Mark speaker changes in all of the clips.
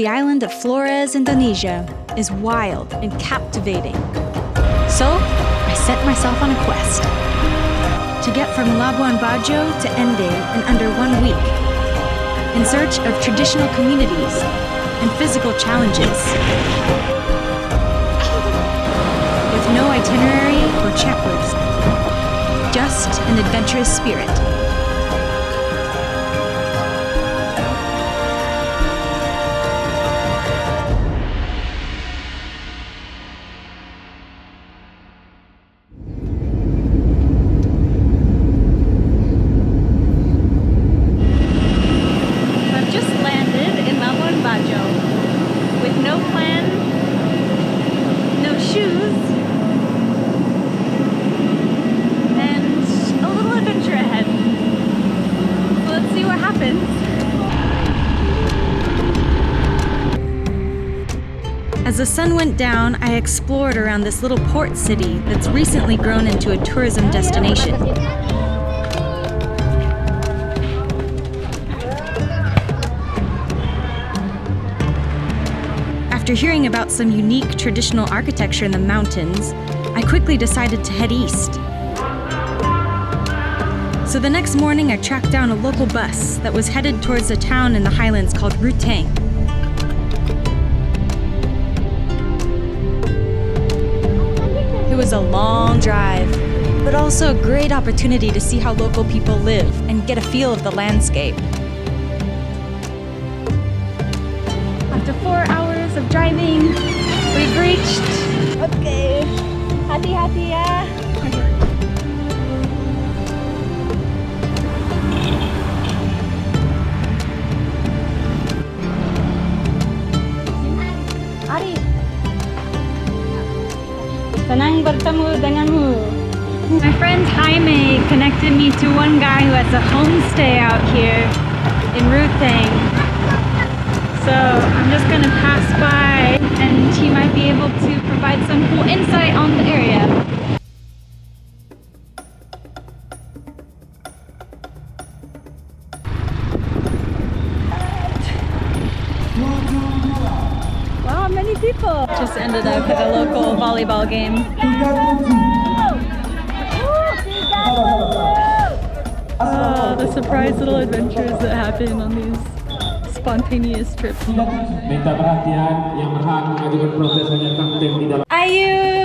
Speaker 1: the island of Flores, Indonesia, is wild and captivating. So, I set myself on a quest to get from Labuan Bajo to Ende in under 1 week, in search of traditional communities and physical challenges. With no itinerary or checklist, just an adventurous spirit. As the sun went down, I explored around this little port city that's recently grown into a tourism destination. After hearing about some unique traditional architecture in the mountains, I quickly decided to head east. So the next morning, I tracked down a local bus that was headed towards a town in the highlands called Ruteng. It was a long drive, but also a great opportunity to see how local people live and get a feel of the landscape. After 4 hours of driving, we've reached... Okay, hati-hati ya. Harrie. Senang bertemu denganmu. My friend Jaime connected me to one guy who has a homestay out here in Ruteng. So I'm just gonna pass by and he might be able to provide some cool insight on the area. Wow, many people! Just ended up at a local volleyball game. Oh, the surprise little adventures that happen on these spontaneous trips.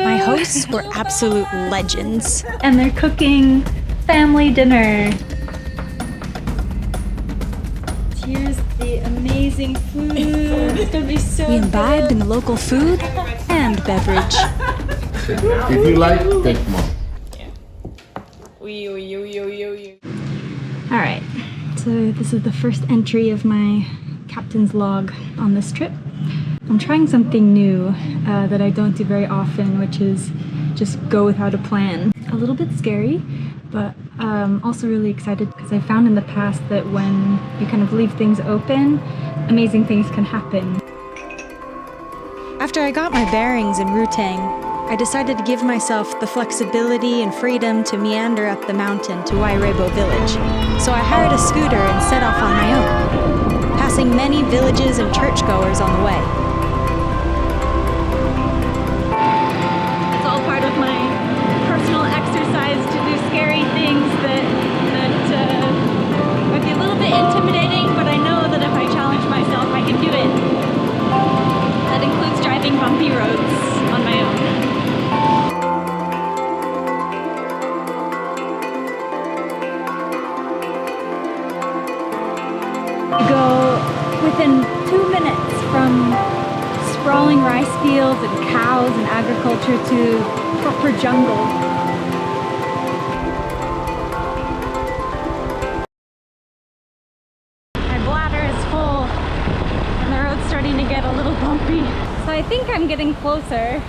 Speaker 1: My hosts were absolute legends. And they're cooking family dinner. Here's the amazing food. It's gonna be so We imbibed in the local food and beverage.
Speaker 2: If you like, take more.
Speaker 1: Alright, so this is the first entry of my captain's log on this trip. I'm trying something new that I don't do very often, which is just go without a plan. A little bit scary, but also really excited because I found in the past that when you kind of leave things open, amazing things can happen. After I got my bearings in Ruteng, I decided to give myself the flexibility and freedom to meander up the mountain to Wae Rebo village. So I hired a scooter and set off on my own, passing many villages and churchgoers on the way. It's all part of my personal exercise to do scary things that might be a little bit intimidating, but I know that if I challenge myself, I can do it. That includes driving bumpy roads on my own. Go within 2 minutes from sprawling rice fields and cows and agriculture to proper jungle. My bladder is full and the road's starting to get a little bumpy. So I think I'm getting closer.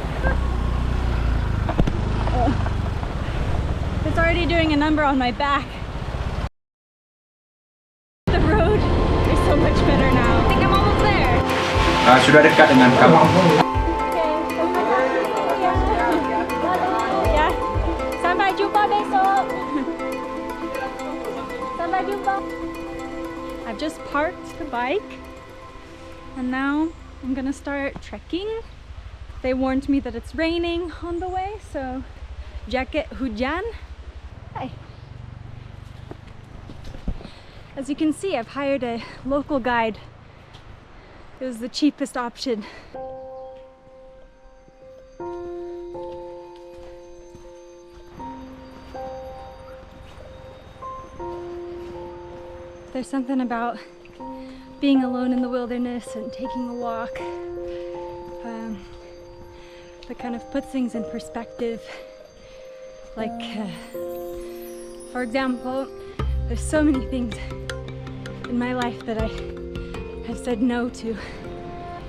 Speaker 1: It's already doing a number on my back. The road is so much better now. I think I'm almost there.
Speaker 3: Sudah dekat dengan kamu.
Speaker 1: Ya, sampai jumpa besok. Sampai jumpa. I've just parked the bike And now I'm gonna start trekking. They warned me that it's raining on the way, so jacket hujan. Hi. As you can see, I've hired a local guide. It was the cheapest option. There's something about being alone in the wilderness and taking a walk that kind of puts things in perspective. Like, for example, there's so many things in my life that I have said no to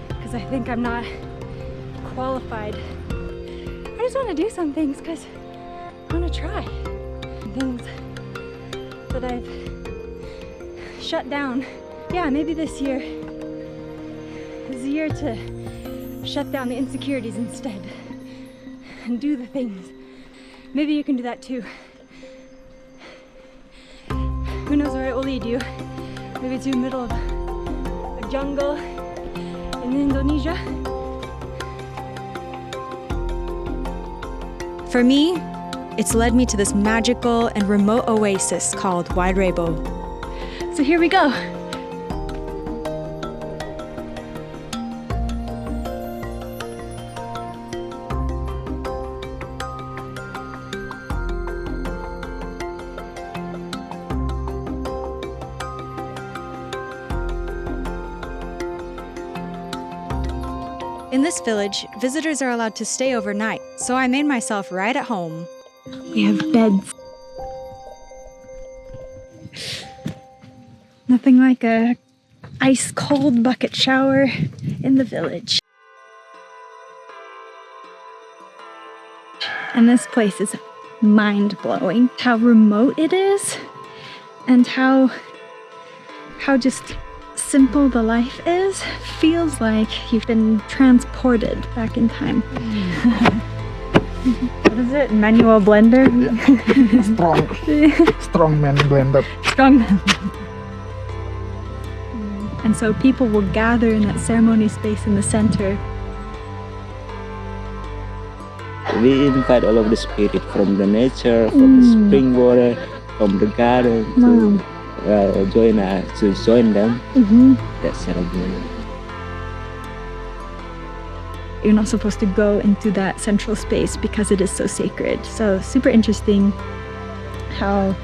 Speaker 1: because I think I'm not qualified. I just want to do some things because I want to try things that I've shut down. Yeah, maybe this year is the year to shut down the insecurities instead and do the things. Maybe you can do that too. Who knows where it will lead you? Maybe to the middle of a jungle in Indonesia.
Speaker 4: For me, it's led me to this magical and remote oasis called Wae Rebo.
Speaker 1: So here we go.
Speaker 4: In this village, visitors are allowed to stay overnight, so I made myself right at home.
Speaker 1: We have beds. Nothing like a ice cold bucket shower in the village. And this place is mind-blowing. How remote it is and how just simple the life is. Feels like you've been transported back in time. What is it? Manual blender?
Speaker 2: Yeah. Strong man blender.
Speaker 1: Strong man. And so people will gather in that ceremony space in the center.
Speaker 5: We invite all of the spirit from the nature, from the spring water, from the garden to join us, to join them that ceremony.
Speaker 1: You're not supposed to go into that central space because it is so sacred. So super interesting how,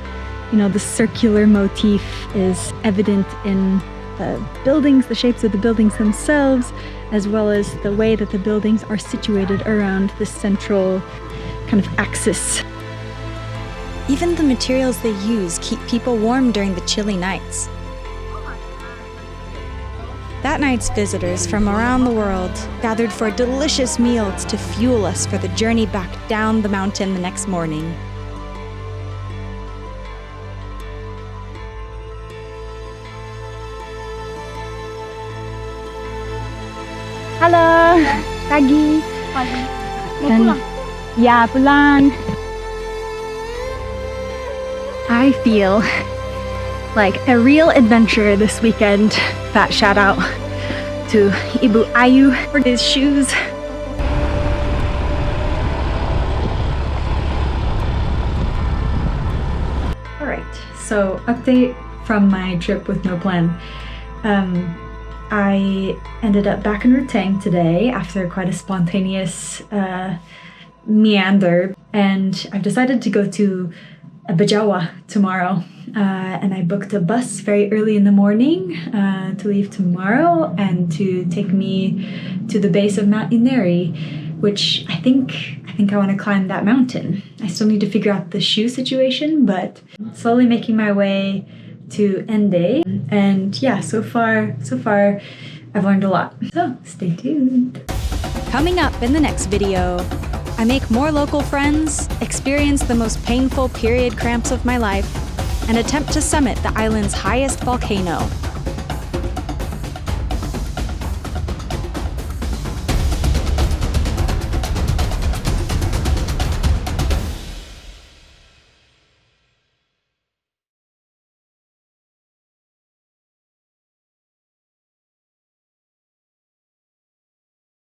Speaker 1: you know, the circular motif is evident in the buildings, the shapes of the buildings themselves, as well as the way that the buildings are situated around this central kind of axis.
Speaker 4: Even the materials they use keep people warm during the chilly nights. That night's visitors from around the world gathered for delicious meals to fuel us for the journey back down the mountain the next morning.
Speaker 1: Halo, pagi.
Speaker 6: Pagi. Mau
Speaker 1: Dan-
Speaker 6: pulang?
Speaker 1: Ya, pulang. I feel like a real adventure this weekend. Fat shout out to Ibu Ayu for his shoes. All right, so update from my trip with no plan. I ended up back in Ruteng today after quite a spontaneous meander, and I've decided to go to Bajawa tomorrow, and I booked a bus very early in the morning to leave tomorrow and to take me to the base of Mount Inari, which I think I want to climb that mountain. I still need to figure out the shoe situation, but slowly making my way to Ende, and yeah, so far I've learned a lot. So stay tuned.
Speaker 4: Coming up in the next video, I make more local friends, experience the most painful period cramps of my life, and attempt to summit the island's highest volcano.